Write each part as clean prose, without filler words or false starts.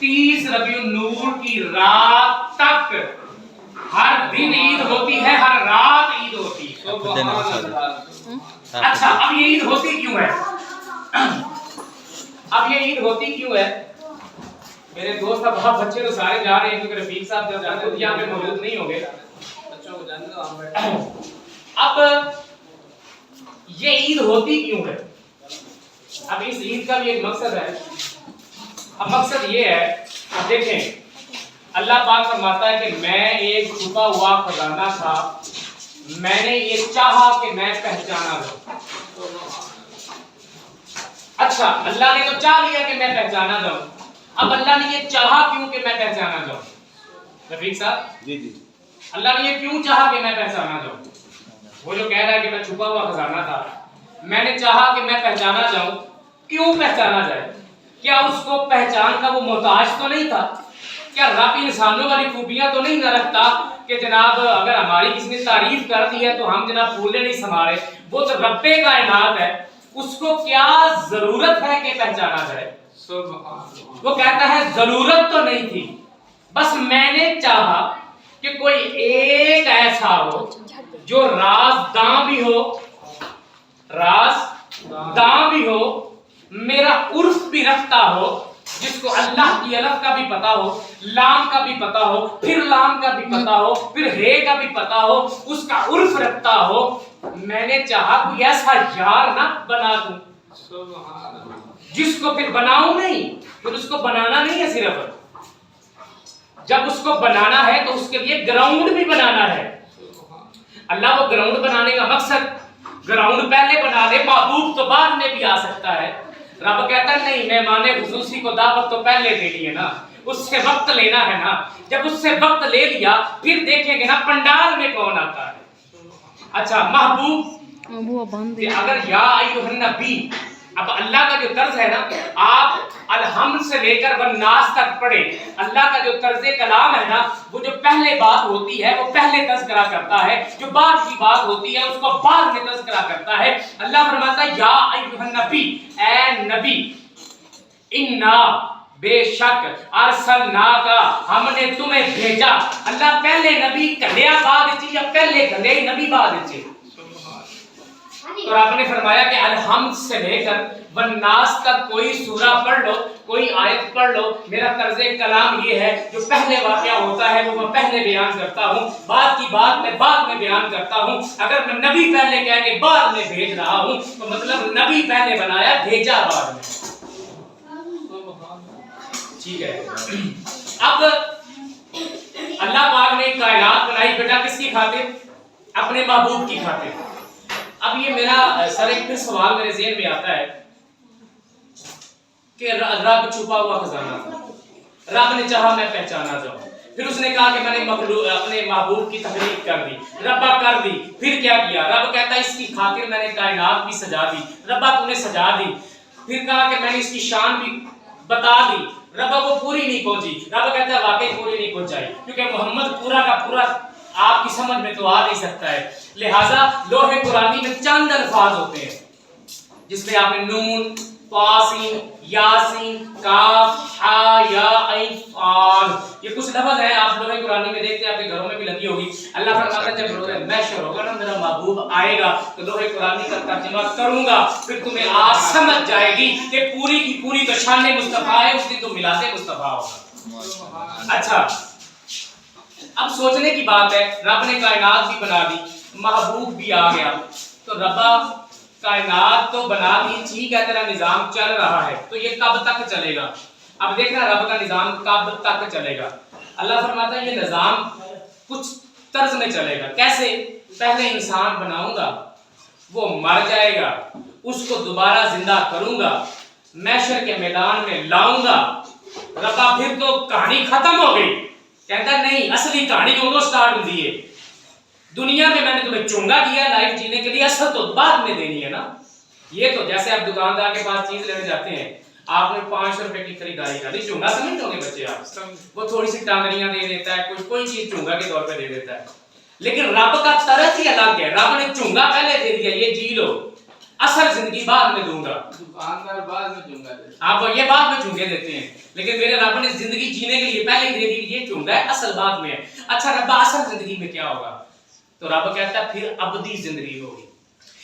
30 रबीउल नूर की रात तक हर दिन ईद होती है, हर रात ईद होती है। अच्छा, अब ये ईद होती क्यों है? अब ये ईद होती क्यों है? मेरे दोस्त अब बहुत बच्चे तो सारे जा रहे हैं क्योंकि रफीक साहब जब जाते हैं यहाँ पे मौजूद नहीं होंगे। बच्चों को जाने दो। अब ये ईद होती क्यों है? अब इस ईद का भी एक मकसद है। अब मकसद ये है, अब देखें, अल्लाह पाक फरमाता है कि मैं एक छुपा हुआ खजाना था, मैंने ये चाहा कि मैं पहचाना जाऊं। अच्छा, अल्लाह ने तो चाह लिया कि मैं पहचाना जाऊं, अब अल्लाह ने ये चाहा क्यों कि मैं पहचाना जाऊं? रफीक साहब जी जी, अल्लाह ने ये क्यों चाहा कि मैं पहचाना जाऊं? वो जो कह रहा है कि मैं छुपा हुआ खजाना था, मैंने चाहा कि मैं पहचाना जाऊं, क्यों पहचाना जाए? क्या उसको पहचान का वो मोहताज तो नहीं था? क्या रब इंसानों वाली खूबियां तो नहीं न रखता कि जनाब अगर हमारी किसी ने तारीफ कर दी है तो हम जनाब फूले नहीं समारे? वो तो रब्बे कायनात है, उसको क्या जरूरत है कि पहचाना जाए? वो कहता है जरूरत तो नहीं थी, बस मैंने चाहा कि कोई एक ऐसा हो जो राज़दां भी हो, राज़दां भी हो, मेरा उर्फ भी रखता हो, जिसको अल्लाह की अलफ का भी पता हो, लाम का भी पता हो, फिर लाम का भी पता हो, फिर हे का भी पता हो, उसका उर्फ रखता हो। मैंने चाहा कोई ऐसा यार ना बना दूं जिसको फिर बनाऊं नहीं, फिर उसको बनाना नहीं है सिर्फ, जब उसको बनाना है तो उसके लिए ग्राउंड भी बनाना है। अल्लाह वो ग्राउंड बनाने का मकसद, ग्राउंड पहले बना दे, महबूब तो बाद में भी आ सकता है। रब कहता है नहीं, मेहमाने खुसूसी को दावत तो पहले देनी है ना, उससे वक्त लेना है ना, जब उससे वक्त ले लिया फिर देखेंगे ना पंडाल में कौन आता है। अच्छा, महबूब अगर या अय्युहन नबी, अब अल्लाह का जो तर्ज है ना, आप अलहम्द से लेकर वन्नास तक पढ़े, अल्लाह का जो तर्ज कलाम है ना, वो जो पहले बात होती है वो पहले तज़किरा करता है, जो बाद की बात होती है उसको बाद में तज़किरा करता है। अल्लाह फरमाता है या अय्युहन नबी, ए नबी, इन्ना बेशक अरसलना का, हमने तुम्हें भेजा। अल्लाह पहले नबी कलिया बाद ची या पहले कले नबी बाद ची? तो आपने फरमाया कि अलहम्द से लेकर वन्नास तक कोई सूरा पढ़ लो, कोई आयत पढ़ लो, मेरा तर्ज़े कलाम ये है, जो पहले वाक़या होता है वो मैं पहले बयान करता हूँ, बाद की बात मैं बाद में बयान करता हूँ। अगर मैं नबी पहले कह के बाद में भेज रहा हूँ तो मतलब नबी पहले बनाया, भेजा बाद में। ठीक है, अब अल्लाह पाक ने कायनात बनाई बेटा किसकी खातिर? अपने महबूब की खातिर। अब ये मेरा सर एक फिर सवाल मेरे ज़हन में आता है कि रब छुपा हुआ खजाना था, रब ने चाहा मैं पहचाना जाऊं, फिर उसने कहा कि मैंने अपने महबूब की तहरीक कर दी, रब्बा कर दी, फिर क्या किया? रब कहता है इसकी खातिर मैंने कायनात भी सजा दी, रब्बा तूने सजा दी, फिर कहा कि मैंने इसकी शान भी बता दी, रब्बा वो पूरी नहीं पहुंची, रब कहता है वाकई पूरी नहीं पहुंचाई, क्योंकि मोहम्मद पूरा का पूरा आपकी समझ में तो आ नहीं सकता है। लिहाजा लोहे कुरानी में चंद अल्फाज होते हैं जिसमें आपने नून, तासीन, यासीन, काफ, हा, या, ऐन, फाल, ये कुछ लफ्ज हैं आप लोहे कुरानी में देखते हैं, आपके घरों में भी लगी होगी। अल्लाह फरमाता है जब रोज़े महशर होगा ना, मेरा महबूब आएगा तो लोहे कुरानी का तर्जुमा करूंगा, फिर तुम्हें आज समझ जाएगी कि पूरी की पूरी तो शान मुस्तफा है, उस दिन तो मिलाते मुस्तफा होगा। अच्छा, अब सोचने की बात है, रब ने कायनात भी बना दी, महबूब भी आ गया, तो रब्बा कायनात तो बना दी, ठीक है, तेरा निजाम चल रहा है, तो ये कब तक चलेगा? अब देखना रब का निजाम कब तक चलेगा। अल्लाह फरमाता है ये निजाम कुछ तर्ज में चलेगा। कैसे? पहले इंसान बनाऊंगा, वो मर जाएगा, उसको दोबारा जिंदा करूंगा, महशर के मैदान में लाऊंगा, रब्बा फिर तो कहानी खत्म हो गई। कहता नहीं, असली कहानी उਦੋਂ स्टार्ट होती है। दुनिया में मैंने तुम्हें चुंगा दिया लाइफ जीने के लिए, असल तो बाद में देनी है ना। ये तो जैसे आप दुकानदार के पास चीज लेने जाते हैं, आपने 500 रुपए की खरीदारी कर दी, चुंगा समझ लोगे बच्चे आप, वो थोड़ी सी टांगरियां दे देता है, कोई चीज चुंगा के तौर पे दे देता है। लेकिन रब का तरस ही अलग है, रब ने चुंगा पहले दे दिया, ये जी लो, اصل زندگی بعد میں دوں گا. دکاندار بعد میں چونگا دیتے آپ یہ بعد میں چونگے دیتے ہیں، لیکن میرے رب نے زندگی جینے کے لیے پہلے ہی دے دی، یہ چونگا ہے، اصل بعد میں ہے. اچھا ربا اصل زندگی میں کیا ہوگا؟ تو رب کہتا ہے پھر ابدی زندگی ہوگی.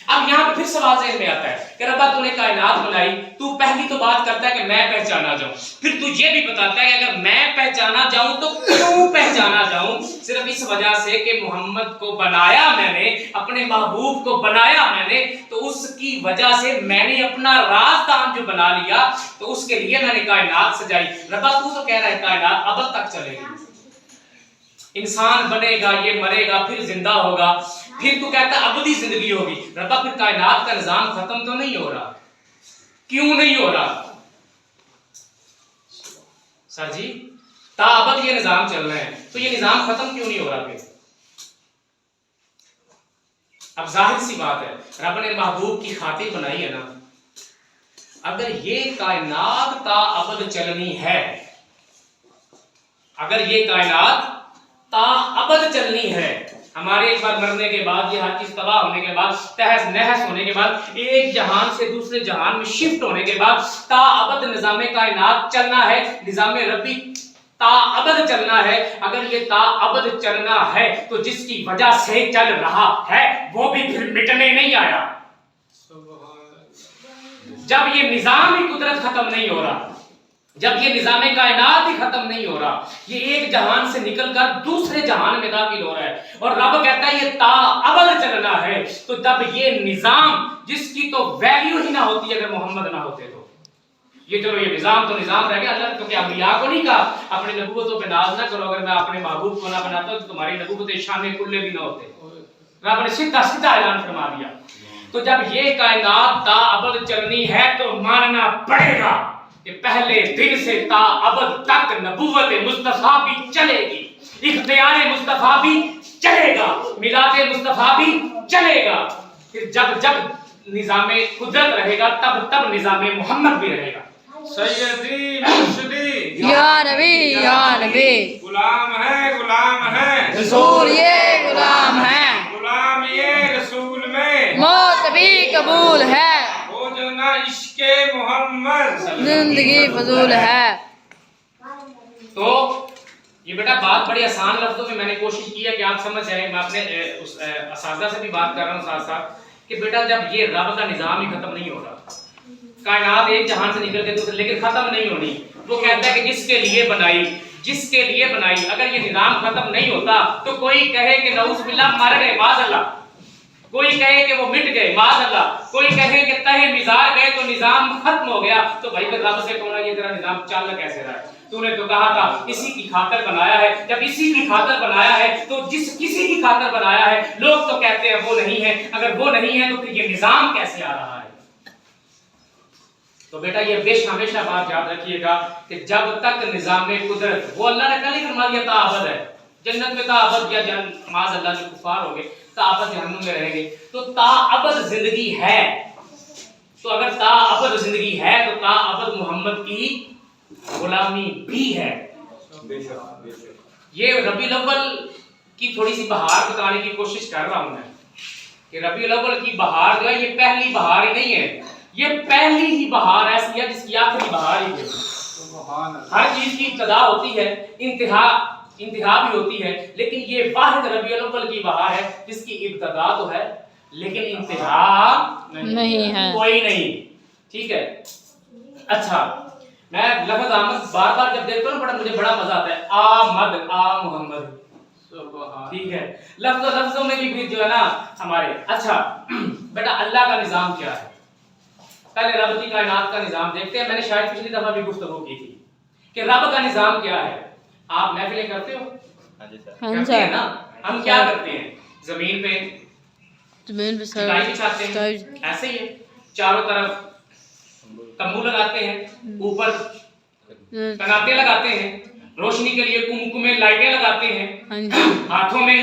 اب یہاں پہ پھر سوال ذہن میں آتا ہے کہ ربا تو نے کائنات بنائی، تو پہلی تو بات کرتا ہے کہ میں پہچانا جاؤں، پھر تو یہ بھی بتاتا ہے کہ اگر میں پہچانا جاؤں تو کیوں پہچانا جاؤں؟ صرف اس وجہ سے کہ محمد کو بنایا میں نے، اپنے محبوب کو بنایا میں نے، تو اس کی وجہ سے میں نے اپنا راز دان جو بنا لیا، تو اس کے لیے میں نے کائنات سجائی. ربا تو کہہ رہا ہے کائنات ابد تک چلے گی، انسان بنے گا، یہ مرے گا، پھر زندہ ہوگا، پھر تو کہتا ہے ابدی زندگی ہوگی. ربا پھر کائنات کا نظام ختم تو نہیں ہو رہا، کیوں نہیں ہو رہا؟ سر جی تا ابد یہ نظام چل رہا ہے، تو یہ نظام ختم کیوں نہیں ہو رہا؟ پھر اب ظاہر سی بات ہے، رب نے محبوب کی خاطر بنائی ہے نا. اگر یہ کائنات تا ابد چلنی ہے، اگر یہ کائنات تا ابد چلنی ہے، ہمارے ایک بار مرنے کے بعد، یہ ہر چیز تباہ ہونے کے بعد، تہس نہس ہونے کے بعد، ایک جہان سے دوسرے جہان میں شفٹ ہونے کے بعد تا ابد نظام کائنات چلنا ہے، نظام ربی تا ابد چلنا ہے. اگر یہ تا ابد چلنا ہے تو جس کی وجہ سے چل رہا ہے وہ بھی پھر مٹنے نہیں آیا. جب یہ نظام ہی قدرت ختم نہیں ہو رہا، جب یہ نظام کائنات ہی ختم نہیں ہو رہا، یہ ایک جہان سے نکل کر دوسرے جہان میں داخل ہو رہا ہے، اور رب کہتا ہے یہ تا ابد چلنا ہے، تو جب یہ نظام جس کی تو ویلیو ہی نہ ہوتی اگر محمد نہ ہوتے تو یہ چلو یہ نظام تو نظام رہ گیا. اللہ تو کیا انبیاء کو نہیں کہا اپنی نبوتوں پہ ناز نہ کرو، اگر میں اپنے محبوب کو نہ بناتا تو تمہاری نبوت شان کلے بھی نہ ہوتے. رب نے سیدھا سیدھا اعلان فرما دیا. تو جب یہ کائنات تا ابد چلنی ہے تو ماننا پڑے گا کہ پہلے دن سے تا ابد تک نبوت مصطفیٰ بھی چلے گی، اختیار مصطفیٰ بھی چلے گا، میلاد مصطفیٰ بھی چلے گا. پھر جب جب نظام قدرت رہے گا تب تب نظام محمد بھی رہے گا. سیدی مرشدی یا نبی یا نبی، غلام ہے رسول یہ غلام ہے، غلام یہ رسول میں موت بھی قبول ہے، ہو جو نہ عشق محمد زندگی فضول ہے. تو یہ بیٹا بات بڑی آسان لفظوں میں نے کوشش کی ہے کہ آپ سمجھ جائیں. میں اپنے اس اساتذہ سے بھی بات کر رہا ہوں ساتھ ساتھ کہ بیٹا جب یہ رب کا نظام ہی ختم نہیں ہو رہا، کائنات ایک جہان سے نکل کے دوسرے، لیکن ختم نہیں ہونی. وہ کہتا ہے کہ جس کے لیے بنائی، جس کے لیے بنائی، اگر یہ نظام ختم نہیں ہوتا تو کوئی کہے کہ نعوذ باللہ مر گئے معاذ اللہ، کوئی کہے کہ وہ مٹ گئے معاذ اللہ، کوئی کہے کہ تہے مزار گئے تو نظام ختم ہو گیا. تو بھائی پھر رب سے کہنا یہ تیرا نظام چل کیسے رہا ہے؟ تو نے تو کہا تھا اسی کی خاطر بنایا ہے. جب اسی کی خاطر بنایا ہے تو جس کسی کی خاطر بنایا ہے، لوگ تو کہتے ہیں وہ نہیں ہے، اگر وہ نہیں ہے تو پھر یہ نظام کیسے آ رہا ہے؟ تو بیٹا یہ ہمیشہ بات یاد رکھیے گا کہ جب تک نظام قدرت، وہ اللہ نے کل ہی فرما دیا تا ابد ہے، جنت میں تا ابد، یا معاذ اللہ جو کفار ہو گئے تا ابد جہنم میں رہیں گے. تو تا ابد زندگی ہے، تو اگر تا ابد زندگی ہے تو تا ابد محمد کی غلامی بھی ہے. یہ ربیع الاول کی تھوڑی سی بہار بتانے کی کوشش کر رہا ہوں میں کہ ربیع الاول کی بہار جو ہے یہ پہلی بہار ہی نہیں ہے، یہ پہلی ہی بہار ایسی ہے جس کی آخری بہار ہی ہے. ہر چیز کی ابتدا ہوتی ہے، انتہا بھی ہوتی ہے، لیکن یہ واحد ربیع الاول کی بہار ہے جس کی ابتدا تو ہے لیکن انتہا نہیں ہے، کوئی نہیں. ٹھیک ہے. اچھا میں لفظ آمد بار بار جب دیکھتا ہوں مجھے بڑا مزہ آتا ہے. آمد، آ محمد، ٹھیک ہے. لفظوں میں بھی جو ہے نا ہمارے. اچھا بیٹا اللہ کا نظام کیا ہے؟ پہلے رب کی کائنات کا نظام دیکھتے ہیں. میں نے شاید پچھلی دفعہ بھی گفتگو کی تھی کہ رب کا نظام کیا ہے. آپ محفلیں کرتے ہو؟ کرتے ہیں نا. ہم کیا کرتے ہیں؟ زمین پہ چٹائی بچھاتے ہیں، ایسے ہی ہے، چاروں طرف تمبو لگاتے ہیں، اوپر کناتے لگاتے ہیں، روشنی کے لیے کمکمے لائٹیں لگاتے ہیں، ہاتھوں میں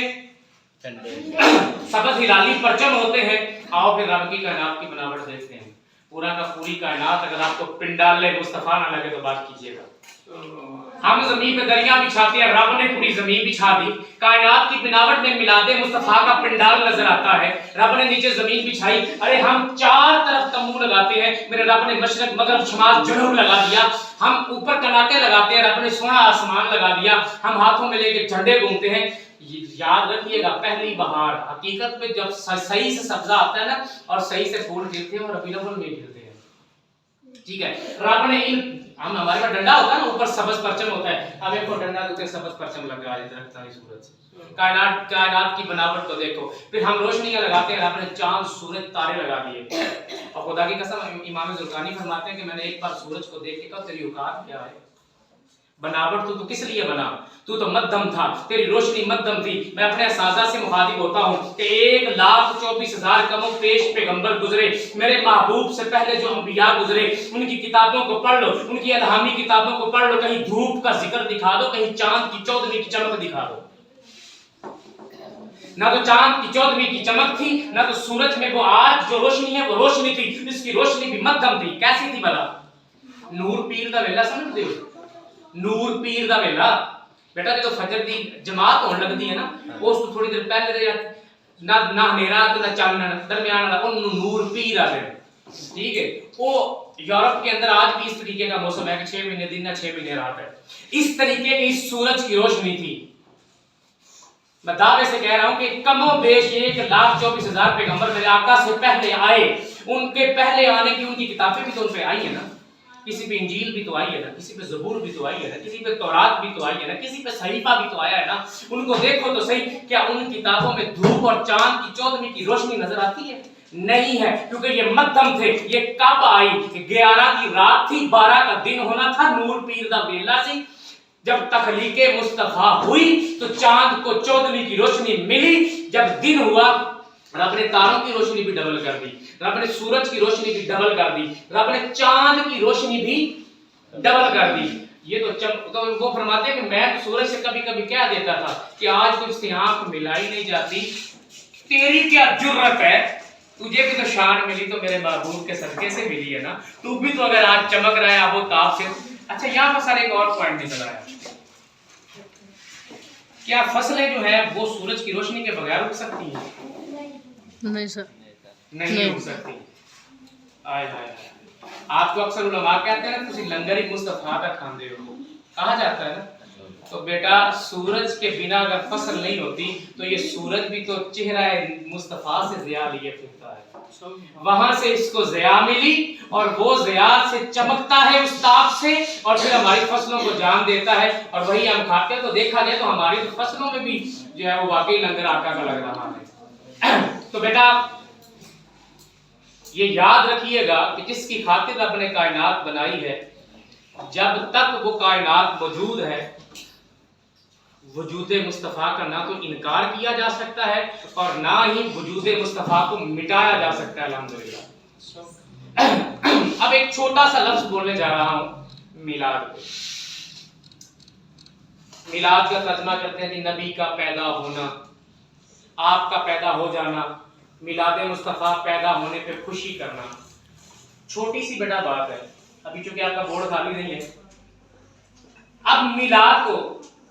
سبز ہلالی پرچم ہوتے ہیں. آؤ پھر رب کی کائنات کی بناوٹ دیکھتے ہیں. पूरा का पूरी कायनात अगर आपको पिंडाले मुस्तफा ना लगे तो बात कीजिएगा। हम जमीन पे दरिया बिछाते हैं, रब ने पूरी जमीन बिछा दी, कायनात की बनावट में मिलादे मुस्तफा का पिंडाल नजर आता है, रब ने नीचे जमीन बिछाई। अरे हम चार तरफ तंबू लगाते हैं, मेरे रब ने मशरक मगरब शमाल जनूब लगा दिया, हम ऊपर कनाटे लगाते हैं, रब ने सोना आसमान लगा दिया, हम हाथों में लेके झंडे घूमते हैं। याद रखिएगा पहली बहार हकीकत में जब सही से सब्जा आता है ना और सही से फूल गिरते हैं और रबीउल अव्वल में गिरते हैं, ठीक है। रब ने इन हम हमारे पास डंडा होता है ना, ऊपर सबज परचम होता है, अब एक डंडा ऊपर सबज परचम लगा रखता है सूरज। कायनात की बनावट को देखो, फिर हम रोशनियां लगाते हैं, आपने चांद सूरज तारे लगा दिए। और खुदा की कसम इमाम जुर्कानी फरमाते हैं कि मैंने एक बार सूरज को देख के कहा तेरी औकात क्या है, बनावट तो किस लिए बना, तू तो मध्यम था, तेरी रोशनी मध्यम थी। मैं अपने असाजा से मुखातिब होता हूँ कि 1,24,000 कमो पेश पैगंबर गुजरे, मेरे महबूब से पहले जो अंबिया गुजरे, उनकी किताबों को पढ़ लो, उनकी इल्हामी किताबों को पढ़ लो, कहीं धूप का जिक्र दिखा दो, कहीं चांद की 14वीं की चमक दिखा दो। ना तो चांद की 14वीं की चमक थी, ना तो सूरज में वो आज जो रोशनी है वो रोशनी थी, इसकी रोशनी भी मध्यम थी। कैसी थी भला? नूर पीर दा वेला समझते हो? नूर पीर दा वेला बेटा जो फजर दी जमात होने लगती है ना, उस तो थोड़ी देर पहले ना हनेरा तो ना चानन दरमियान वाला उन नूर पीर आ गए, ठीक है। वो यूरोप के अंदर आज भी इस तरीके का मौसम है कि 6 महीने दिन ना 6 महीने रात है, इस तरीके की इस सूरज की रोशनी थी। मैं दावे से कह रहा हूं कि कमो बेश 1,24,000 पैगंबर मेरे आका से पहले आए, उनके पहले आने की उनकी किताबें भी तो उन पे आई है ना, किसी पे इंजील भी तो आई है ना, किसी पे ज़बूर भी तो आई है ना, किसी पे तौरात भी तो आई है ना, किसी पे सहीफा भी तो आया है ना। उनको देखो तो सही, क्या उन किताबों में धूप और चांद की 14वीं की रोशनी नजर आती है? नहीं है, क्योंकि ये मध्यम थे। ये कब आई? 11 की रात थी, 12 का दिन होना था, नूर पीर दा वेला से जब तखलीके मुस्तफा हुई तो चांद को 14वीं की रोशनी मिली, जब दिन हुआ रब ने तारों की रोशनी भी डबल कर दी, रब ने सूरज की रोशनी भी डबल कर दी, रब ने चांद की रोशनी भी डबल कर दी। ये तो वो फरमाते हैं कि मैं तो सूरज से कभी कभी कह देता था कि आज तुझसे आंख मिलाई नहीं जाती, तेरी क्या जुर्रत है, तुझे भी तो शान मिली तो मेरे महबूब के सदके से मिली है ना, तू भी तो अगर आज चमक रहा है वो ताप से। अच्छा यहाँ पर सारे एक और पॉइंट निकल आया, क्या फसलें जो है वो सूरज की रोशनी के बगैर उग सकती हैं? नहीं सर, नहीं उग सकती। आय हाय, आपको अक्सर उलमा कहते हैं ना तुसी लंगर ही मुस्तफा का खांदे हो, कहा जाता है ना। तो बेटा सूरज के बिना अगर फसल नहीं होती तो ये सूरज भी तो चेहरा मुस्तफा से ज़िया लिए फिरता है, वहां से इसको ज़िया मिली और वो ज़िया से चमकता है उस ताप से और फिर हमारी फसलों को जान देता है और वही हम खाते हैं। तो देखा जाए तो हमारी तो फसलों में भी जो है वो वाकई लंगर आका का लग रहा है। तो बेटा ये याद रखिएगा कि जिसकी खातिर रब ने कायनात बनाई है, जब तक वो कायनात मौजूद है, वजूद मुस्तफ़ा का ना तो इनकार किया जा सकता है और ना ही वजूद मुस्तफ़ा को मिटाया जा सकता है। अल्हम्दुलिल्लाह। अब एक छोटा सा लफ्ज बोलने जा रहा हूं मिलाद। मिलाद का तर्जुमा करते हैं कि नबी का पैदा होना, आपका पैदा हो जाना, मिलाद मुस्तफ़ा पैदा होने पे खुशी करना। छोटी सी बेटा बात है, अभी चूंकि आपका बोर्ड खाली नहीं है। अब मिलाद को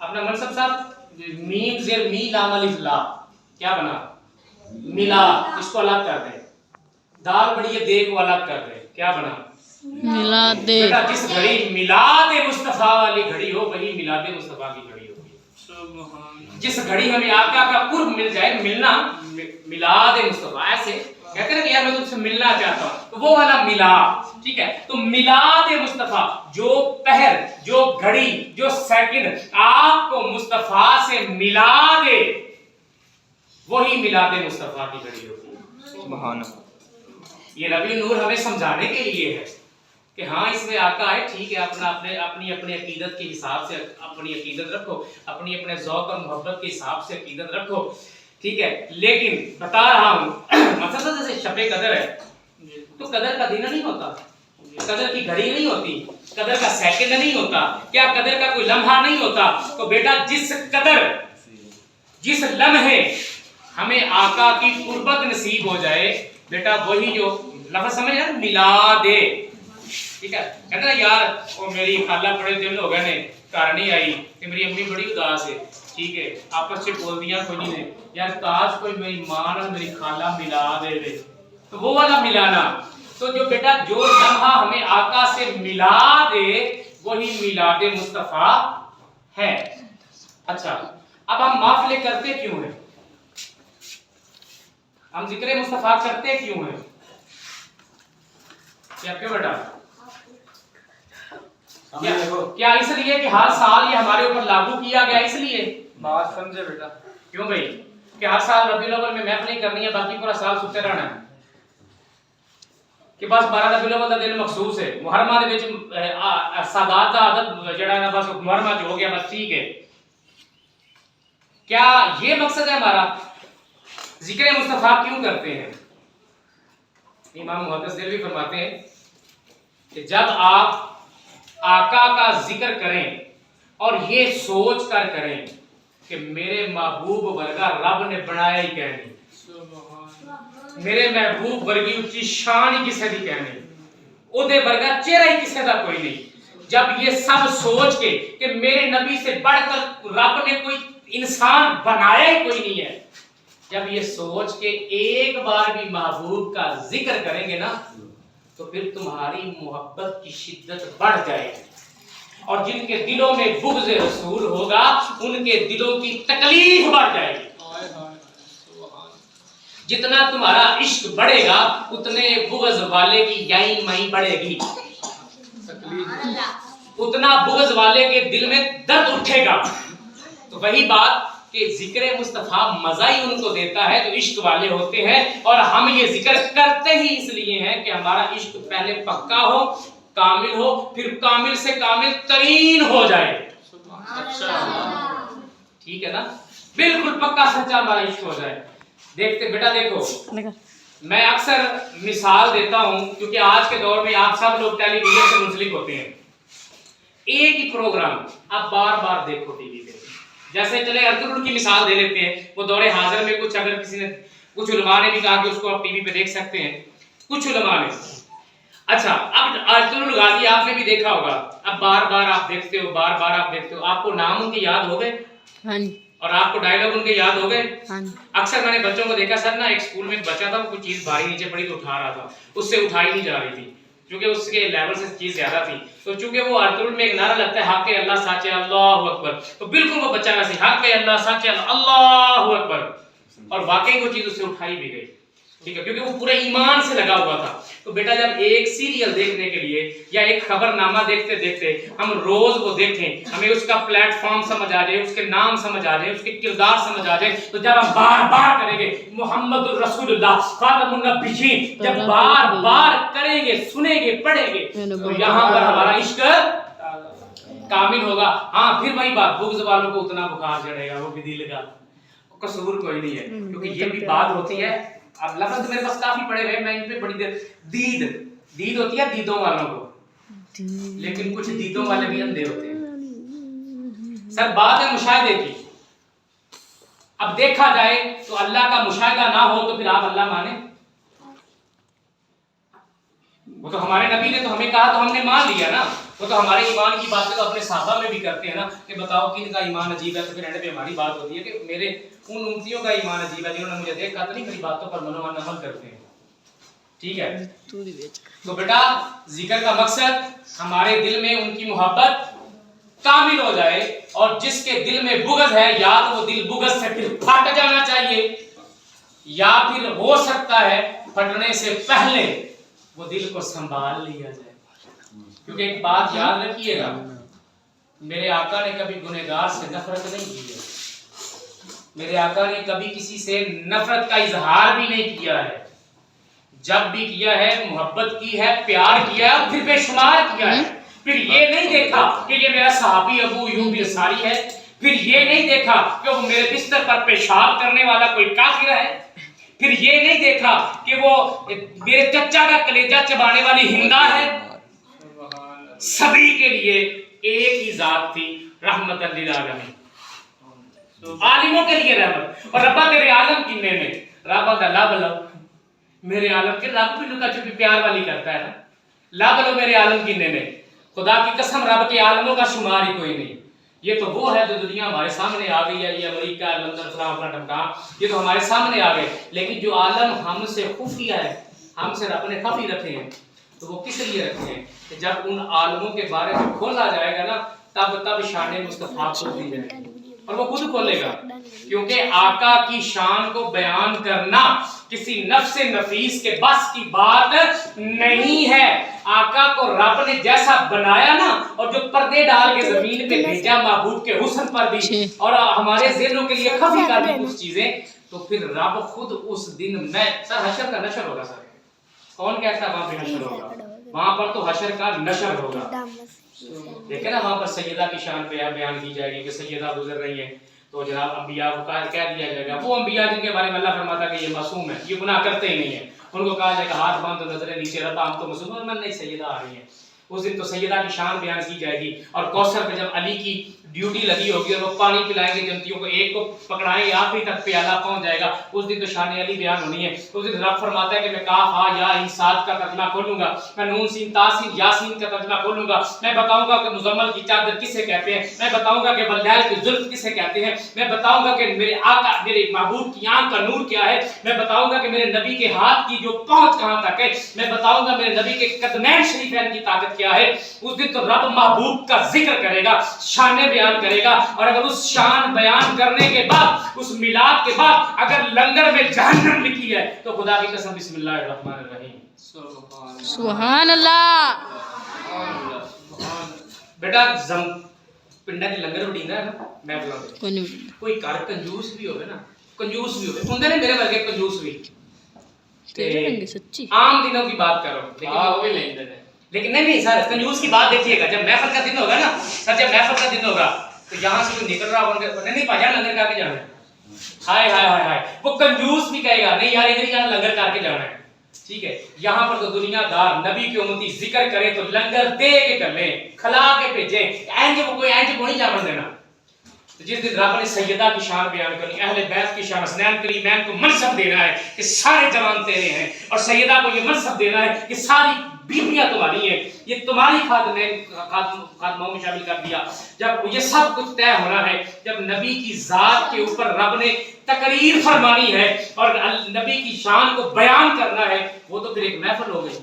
अपना मनसब साहब मीम ज़ेर मी लाम अलिफ ला क्या बना? मिला, इसको अलग कर दे। दाल बड़ी है, दे को अलग कर दे, क्या बना? मिला दे। बेटा जिस घड़ी मिलाद मुस्तफ़ा वाली घड़ी हो वही मिलाद मुस्तफ़ा की घड़ी होगी। जिस घड़ी हमें आका का कुर्ब मिल जाए, मिलना मिलाद मुस्तफ़ा, ऐसे कहते हैं कि यार मैं तुमसे मिलना चाहता हूं, तो वो वाला मिला, ठीक है। तो मिलाद मुस्तफ़ा, जो पहर, जो घड़ी, जो सेकंड आपको मुस्तफ़ा से मिला दे वही मिलाद मुस्तफ़ा की घड़ी होगी। सुभान अल्लाह। ये रबी नूर हमें समझाने के लिए है कि हाँ इसमें आका है, ठीक है, अपनी अकीदत के हिसाब से अपनी अकीदत रखो, अपने ज़ौक़ और मोहब्बत के हिसाब से अकीदत रखो, ठीक है। लेकिन बता रहा हूँ मतलब जैसे शबे कदर है तो कदर का दिन नहीं होता, कदर की घड़ी नहीं होती, कदर का सेकंड नहीं होता, क्या कदर का कोई लम्हा नहीं होता। तो बेटा जिस कदर, जिस लम्हे हमें आका की कुर्बत नसीब हो जाए, बेटा वही जो लफ्ज़ समझ ना, मिला दे, ठीक है। कहते ना यार वो मेरी खाला बड़े दिन हो गए ने घर नहीं आई तो मेरी अम्मी बड़ी उदास है, ठीक है, आपस में बोल दिया कोई नहीं ने यार काश कोई मेरी माँ ना मेरी खाला मिला दे, तो वो वाला मिलाना। तो जो बेटा जो लम्हा हमें आका से मिला दे वही मिलादे मुस्तफ़ा है। अच्छा, अब हम माफले करते क्यों हैं, हम जिक्र मुस्तफ़ा करते क्यों हैं, क्या क्यों बेटा, क्या इसलिए कि हर साल ये हमारे ऊपर लागू किया गया इसलिए? बात समझे बेटा। क्यों भाई, कि हर साल रबीउल अव्वल में महफिल करनी है बाकी पूरा साल सुते रहना है, कि बस 12 रबीउल अव्वल का दिन मखसूस है, मुहर्रमा दे विच सादात दा आदत जड़ा है ना बस मुहर्रमा च हो गया बस, ठीक है। क्या ये मकसद है हमारा? जिक्र मुस्तफ़ा क्यों करते हैं? इमाम मुहद्दिस देलवी फरमाते हैं कि जब आप आका का जिक्र करें और ये सोच कर करें कि मेरे महबूब वर्गा रब ने बनाया ही कहनी, मेरे महबूब वर्गी उच्ची शान ही किसे दी कहनी, ओदे वर्गा चेहरा ही किसे दा कोई नहीं, जब ये सब सोच के कि मेरे नबी से बढ़कर रब ने कोई इंसान बनाया ही कोई नहीं है, जब ये सोच के एक बार भी महबूब का जिक्र करेंगे ना तो फिर तुम्हारी मोहब्बत की शिद्दत बढ़ जाएगी और जिनके दिलों में बुग़्ज़ रसूल होगा उनके दिलों की तकलीफ बढ़ जाएगी। जितना तुम्हारा इश्क बढ़ेगा उतने बुग़्ज़ वाले की याई माई बढ़ेगी, उतना बुग़्ज़ वाले के दिल में दर्द उठेगा। तो वही बात कि जिक्र मुस्तफ़ा मजा ही उनको देता है जो इश्क वाले होते हैं, और हम ये जिक्र करते ही इसलिए हैं कि हमारा इश्क पहले पक्का हो, कामिल हो, फिर कामिल से कामिल तरीन हो जाए। ठीक है ना, बिल्कुल पक्का सच्चा हमारा इश्क हो जाए। देखते बेटा देखो, मैं अक्सर मिसाल देता हूं क्योंकि आज के दौर में आप सब लोग टेलीविजन से मुंसलिक होते हैं, एक ही प्रोग्राम आप बार बार देखो टीवी पे। जैसे चले अर्तुगरुल की मिसाल दे लेते हैं, वो दौरे हाजिर में कुछ अगर किसी ने कुछ उलमा ने भी कहा कि उसको आप टीवी पे देख सकते हैं, कुछ उलमा ने। अच्छा, अब अर्तुगरुल गाजी आपने भी देखा होगा, अब बार बार आप देखते हो, बार बार आप देखते हो, आपको नाम उनके याद हो गए और आपको डायलॉग उनके याद हो गए। अक्सर मैंने बच्चों को देखा, सर ना एक स्कूल में एक बच्चा था, वो कुछ चीज भारी नीचे पड़ी तो उठा रहा था, उससे उठाई नहीं जा रही थी क्योंकि उसके लेवल से चीज ज्यादा थी, तो चूंकि वो अर्तुगरुल में एक नारा लगता है हक़ अल्लाह साचे अल्लाहु अकबर, तो बिल्कुल वो बच्चा वैसे हक़ अल्लाह साचे अल्लाहु अकबर, और वाकई वो चीज उससे उठाई भी गई, ठीक है, क्योंकि वो पूरे ईमान से लगा हुआ था। तो बेटा जब एक सीरियल देखने के लिए या एक खबरनामा देखते देखते हम रोज वो देखें, हमें उसका प्लेटफॉर्म समझ आ जाए, उसके नाम समझ आ जाए, उसके किरदार समझ आ जाए, तो जब हम बार बार करेंगे मुहम्मदुर रसूलुल्लाह खातमुन नबिय्यीन, जब बार बार करेंगे, सुनेंगे, पढ़ेंगे, तो यहाँ पर हमारा इश्क कामिल होगा। हाँ, फिर वही बात, बुग़्ज़ वालों को उतना बुखार चढ़ेगा, वो भी दिल का कसूर कोई नहीं है, क्योंकि ये भी बात होती है। अब लफ्ज़ तो मेरे पास काफी पड़े हुए, मैं इन पे बड़ी देर दीद होती है दीदों वालों को, लेकिन कुछ दीदों वाले भी अंधे होते हैं। सर बात है मुशाहिदे की, अब देखा जाए तो अल्लाह का मुशाहिदा ना हो तो फिर आप अल्लाह माने? वो तो हमारे नबी ने तो हमें कहा तो हमने मान लिया ना, वो तो हमारे ईमान की बातें तो अपने साहबा में भी करते हैं ना कि बताओ किन का ईमान अजीब है, तो फिर एंड पे हमारी बात होती है कि मेरे उन उम्मतियों का ईमान अजीब है जिन्होंने मुझे देखा तो नहीं मेरी बातों पर मनोमान अमल करते हैं, ठीक है। तो बेटा जिक्र का मकसद हमारे दिल में उनकी मोहब्बत कामिल हो जाए, और जिसके दिल में बुग़्ज़ है या तो वो दिल बुग़्ज़ से फिर फट जाना चाहिए, या फिर हो सकता है फटने से पहले वो दिल को संभाल लिया जाए। क्योंकि एक बात याद रखिएगा, मेरे आका ने कभी गुनहगार से नफरत नहीं की है, मेरे आका ने कभी किसी से नफरत का इजहार भी नहीं किया है, जब भी किया है मोहब्बत की है, प्यार किया है, फिर बेशुमार किया है। फिर ये नहीं देखा कि ये मेरा सहाबी अबू अय्यूब अंसारी है, फिर ये नहीं देखा कि वो मेरे बिस्तर पर पेशाब करने वाला कोई काफिर है, फिर ये नहीं देखा कि वो मेरे चचा का कलेजा चबाने वाली हिंदा है। सभी के लिए एक ही जात थी, रहमतन लिल आलमीन, आलिमों के लिए रहमत, और रब्बा तेरे आलम किन्ने में रब्बा दा लब लब मेरे आलम के रब भी लुका छुपी प्यार वाली करता है ना, लब लो मेरे आलम की ने खुदा की कसम रब के आलमों का शुमार ही कोई नहीं। ये तो वो है जो दुनिया हमारे सामने आ गई है, ये अमेरिका लंदन फलां फलां ढमका, ये तो हमारे सामने आ गए, लेकिन जो आलम हमसे खुफिया है, हमसे रब ने खफी रखे हैं, तो वो किस लिए रखे हैं कि जब उन आलमों के बारे में खोला जाएगा ना तब शान मुस्तफा खोल दी जाएगी और वो खुद खोलेगा, क्योंकि आका की शान को बयान करना किसी नफ्स नफीस के बस की बात नहीं है। आका को रब ने जैसा बनाया ना और जो पर्दे डाल के जमीन पे भेजा महबूब के हुस्न पर भी और हमारे ज़हनों के लिए खफी कर दी कुछ चीजें, तो फिर रब खुद उस दिन में सर हशर का नशर होगा। सर कौन कहता है वहां पे हशर होगा? वहां पर तो हशर का नशर होगा। देखे ना वहां पर सैयदा की शान पे बयान की जाएगी कि सैयदा गुजर रही है, तो जनाब अंबिया को कह दिया जाएगा, वो अंबिया जिनके बारे में अल्लाह फरमाता है कि ये मासूम है, ये गुनाह करते ही नहीं है, उनको कहा जाएगा हाथ बांधो नजरें नीचे रखो, हम तो मुसलमान नहीं, सैयदा आ रही है। उस दिन तो सैयदा की शान बयान की जाएगी और कौसर पे जब अली की ड्यूटी लगी होगी और वो पानी पिलाएंगे जनतियों को, एक को पकड़ाएंगे आखिरी तक प्याला पहुंच जाएगा, उस दिन तो शान अली बयान होनी है। उस दिन रब फरमाता है कि मैं काफ हा या इन साद का तर्जुमा खोलूंगा, मैं नून सीन तासीन यासीन का तर्जुमा खोलूंगा, मैं बताऊंगा कि मुजम्मल की चादर किसे कहते हैं, मैं बताऊंगा कि बल्लैल की जुल्फ किसे कहते हैं, मैं बताऊंगा कि मेरे आका मेरे महबूब की आंख का नूर क्या है, मैं बताऊंगा कि मेरे नबी के हाथ की जो पहुंच कहां तक है, मैं बताऊंगा मेरे नबी के कदमैन शरीफैन की ताकत क्या है। उस दिन तो रब महबूब का जिक्र करेगा, शान बयान करेगा, और अगर उस शान बयान करने के बाद, उस मिलाद के बाद अगर लंगर में जहन्नम लिखी है तो खुदा की कसम बिस्मिल्लाहिर्रहमानिर्रहीम सुभान अल्लाह। बेटा पिंडा के लंगर उड़ींदा है ना, मैं बोला कोई घर कंजूस भी होवे ना, कंजूस भी होवे हुंदे ने मेरे वर्गे कंजूस भी सच्ची आम दिनों की बात करो, लेकिन वो भी लेंदे ने, लेकिन नहीं सर कंजूस की बात देखिएगा, जब महफिल का दिन होगा ना सर, जब महफिल का दिन होगा तो यहाँ से कोई निकल रहा होगा नहीं भाई लंगर करके जाना है, हाय हाय हाय हाय, वो कंजूस भी कहेगा नहीं यार इधर ही जाना लंगर करके जाना है, ठीक है। यहाँ पर तो दुनियादार नबी की उम्मती जिक्र करे तो लंगर दे के कर ले, खिला के भेजे, एंज वो कोई एंज को नहीं जावन देना। तो जिस दिन रब ने सैयदा की शान बयान करनी, अहले बैत की शान, हसनैन करीमैन को मनसब देना है कि सारे जवान तेरे हैं, और सैयदा को ये मनसब देना है कि सारी बीवियां तुम्हारी हैं, ये तुम्हारी खादमों में शामिल कर दिया। जब ये सब कुछ तय होना है, जब नबी की जात के ऊपर रब ने तकरीर फरमानी है और नबी की शान को बयान करना है, वो तो फिर एक महफिल हो गई।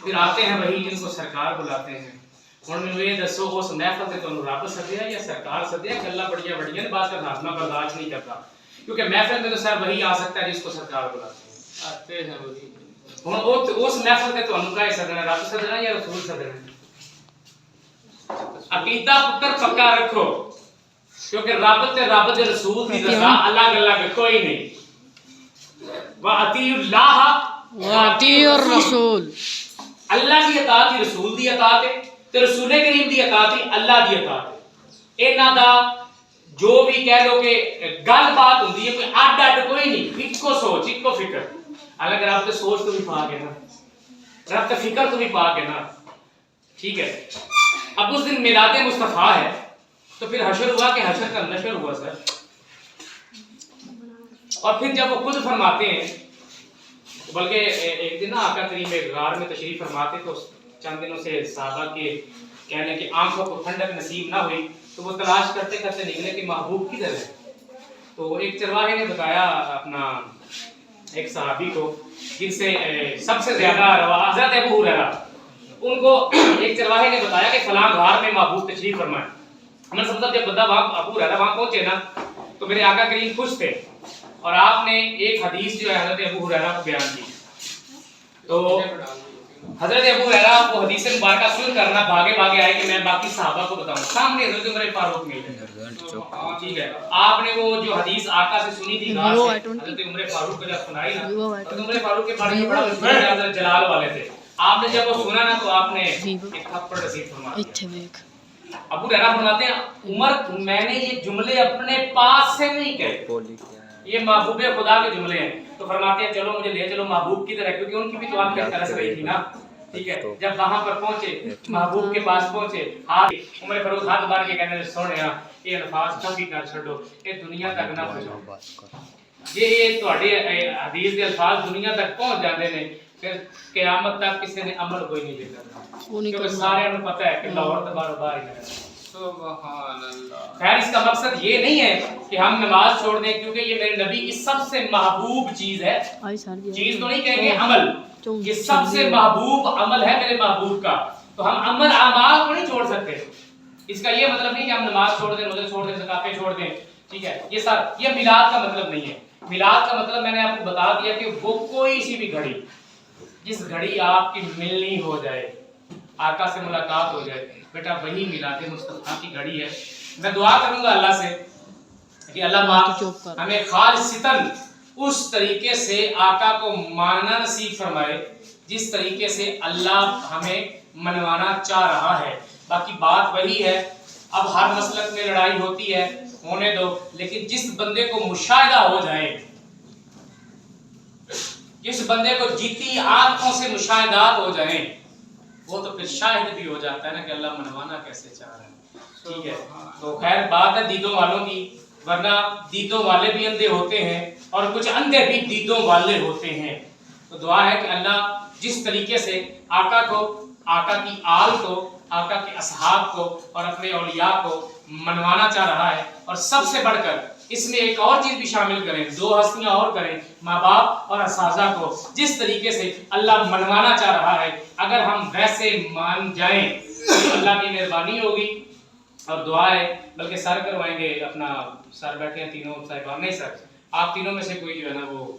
फिर आते हैं वही जिनको सरकार बुलाते हैं, उन्होंने ये दसो उस महफिल से तुम रब सदिया या सरकार सदिया, गल्ला बढ़िया बढ़िया बात का हाथमा बर्दाश्त नहीं करता, क्योंकि महफिल में तो सर वही आ सकता है जिसको सरकार बुलाते हैं, आते हैं वही। उस महफिल के ਤੁਹਾਨੂੰ ਕਾਇ ਸਦਣਾ ਰੱਬ ਸਦਣਾ ਜਾਂ ਰਸੂਲ ਸਦਣਾ, अकीदा पुत्र पक्का रखो, क्योंकि रब ते रब दे रसूल दी रजा अलग अलग कोई नहीं। व अतीउल्लाह व अतीउर रसूल, अल्लाह की इताअत ही रसूल दी इताअत है, ते रसूल करीम दी इताअत ही अल्लाह दी इताअत है। इन्हां दा जो भी कह लो कि गलबात होंदी है, कोई अड अड कोई नहीं, इको सोच इको फिक्र। अलग रब तो सोच तो भी पाक है ना, रब तो फिक्र तो भी पाक है ना, ठीक है। अब उस दिन मिलाद मुस्तफा है, तो फिर हशर हुआ कि हशर का नशर हुआ सर। और फिर जब वो खुद फरमाते हैं, बल्कि एक दिन ना आका करीम एक गार में तशरीफ फरमाते, तो चंद दिनों से साहबा के कहने की आंखों को ठंडक नसीब ना हुई, तो वो तलाश करते करते निकले कि महबूब किधर है। तो एक चरवाहे ने बताया अपना एक सहाबी को, जिनसे सबसे ज्यादा हज़रत अबू हुरैरा, उनको एक चरवाहे ने बताया कि फलां गार में महबूब तशरीफ फरमाए। हमने समझा जब बंदा वहां अबू हुरैरा वहां पहुंचे ना, तो मेरे आका करीम खुश थे, और आपने एक हदीस जो है हज़रत अबू हुरैरा को बयान की। तो हज़रत अबू हुरैरा को हदीस मुबारका सुन करना भागे भागे आए कि मैं बाकी सहाबा को बताऊं। सामने हज़रत उमर फारूक मिल गए, ठीक है। आपने वो जो हदीस आका से सुनी थी गार से, हज़रत उमर फारूक को जब सुनाई ना, तो उमर फारूक के बारे में बड़ा जलाल वाले थे। आपने जब वो सुना ना, तो आपने एक थप्पड़ नसीब फरमाया। अबू हुरैरा फरमाते हैं, उमर मैंने ये जुमले अपने पास से नहीं कहे, ये महबूब खुदा के जुमले हैं। तो फरमाते हैं चलो मुझे ले चलो महबूब की तरह, क्योंकि उनकी भी तो आंखें तरस रही थी ना, ठीक है। जब वहां पर पहुंचे, महबूब के पास पहुंचे, हाथ उमर फारूक हाथ बांध के कहने सोने ये अल्फाज कभी कर छोड़ो, ये दुनिया तक ना पहुंचाओ, یہ ਤੁਹਾਡੇ حدیث کے الفاظ دنیا تک پہنچ جاتے ہیں پھر قیامت تک کسی نے عمل کوئی نہیں کرنا وہ نہیں کیونکہ کرنا سارے انہوں پتہ ہے کہ لاہور تبار و بار ہی ہے سبحان اللہ. خیر اس کا مقصد یہ نہیں ہے کہ ہم نماز چھوڑ دیں کیونکہ یہ میرے نبی کی سب سے محبوب چیز ہے آئی سار جی چیز تو نہیں کہیں گے عمل یہ سب سے محبوب عمل ہے میرے محبوب کا تو ہم عمل اعمال کو نہیں چھوڑ سکتے اس کا یہ مطلب نہیں کہ ہم نماز چھوڑ دیں روزے چھوڑ دیں زکاتیں چھوڑ دیں ٹھیک ہے یہ میلاد کا مطلب نہیں ہے میلاد کا مطلب میں نے آپ کو بتا دیا کہ وہ کوئی سی بھی گھڑی جس گھڑی آپ کی ملنی ہو جائے آقا سے ملاقات ہو جائے بیٹا وہی میلاد مصطفیٰ کی گھڑی ہے میں دعا کروں گا اللہ سے کہ اللہ ہمیں خالصتاً اس طریقے سے آقا کو ماننا نصیب فرمائے جس طریقے سے اللہ ہمیں منوانا چاہ رہا ہے باقی بات وہی ہے اب ہر مسلک میں لڑائی ہوتی ہے ہونے دو لیکن جس بندے کو مشاہدہ ہو جائے جس بندے کو جیتی آنکھوں سے مشاہدات ہو جائیں وہ تو پھر شاہد بھی ہو جاتا ہے نا کہ اللہ منوانا کیسے چاہ رہا ہے ٹھیک ہے تو خیر بات ہے دیدوں والوں کی ورنہ دیدوں والے بھی اندھے ہوتے ہیں اور کچھ اندھے بھی دیدوں والے ہوتے ہیں تو دعا ہے کہ اللہ جس طریقے سے آقا کو آقا کی آل کو آقا کے اصحاب کو اور اپنے اولیاء کو منوانا چاہ رہا ہے اور سب سے بڑھ کر اس میں ایک اور چیز بھی شامل کریں دو ہستیاں اور کریں ماں باپ اور اساتذہ کو جس طریقے سے اللہ منوانا چاہ رہا ہے اگر ہم ویسے مان جائیں تو اللہ کی مہربانی ہوگی اور دعا ہے بلکہ سر کروائیں گے اپنا سر بیٹھے ہیں تینوں صاحبان نہیں سر آپ تینوں میں سے کوئی جو ہے نا وہ